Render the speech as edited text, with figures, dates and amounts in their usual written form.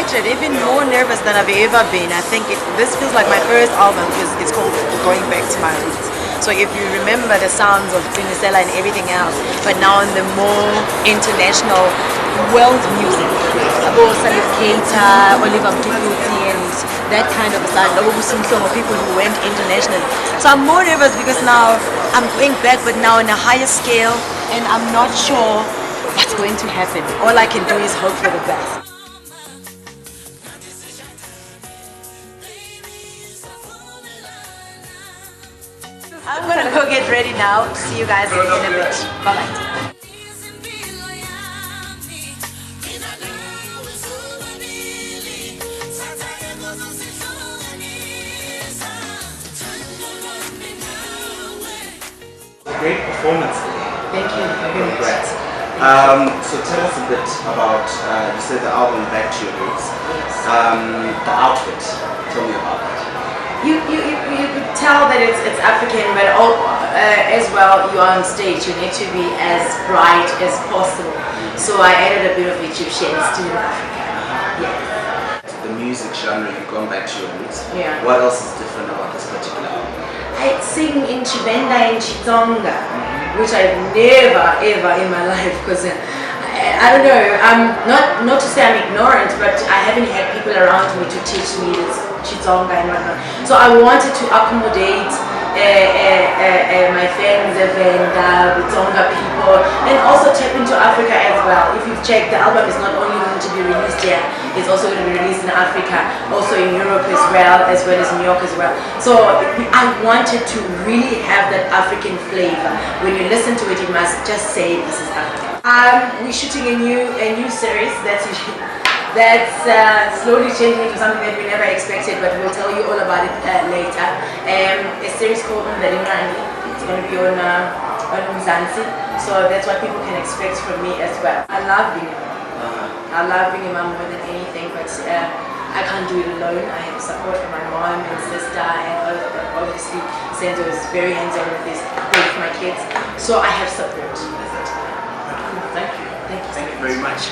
excited, even more nervous than I've ever been. I think this feels like my first album because it's called Going Back to My Roots. So if you remember the sounds of Tinisela and everything else, but now in the more international world music, about Salif Keita, Oliver Mtukudzi, and that kind of sound, people who went international. So I'm more nervous because now I'm going back, but now on a higher scale, and I'm not sure what's going to happen. All I can do is hope for the best. I'm gonna go get ready now. See you guys in a bit. Bye bye. Great performance. Thank you. Congrats. So tell us a bit about, you said the album Back to Your Roots. The outfit, tell me about that. You could tell that it's African, but as well you're on stage, you need to be as bright as possible. So I added a bit of Egyptian still in Africa. Yeah. The music genre, you've gone back to your roots. Yeah. What else is different about this particular album? I sing in Chivenda and Chitsonga, which I've never ever in my life, because I don't know, I'm not to say I'm ignorant, but I haven't had people around me to teach me this Chitsonga and whatnot. So I wanted to accommodate my fans, the Venda, the Tsonga people, and also tap into Africa as well. If you've checked, the album is not only going to be released here, it's also going to be released in Africa, also in Europe as well as New York as well. So I wanted to really have that African flavor. When you listen to it, you must just say this is Africa. We're shooting a new series that's slowly changing into something that we never expected, but we'll tell you all about it later. A series called Motherhood. It's going to be on Mzansi, so that's what people can expect from me as well. I love being a mom. I love being a mom more than anything, but I can't do it alone. I have support from my mom and sister, and obviously Senzo is very hands-on with this, with my kids, so I have support. Thank you. Thank you very much.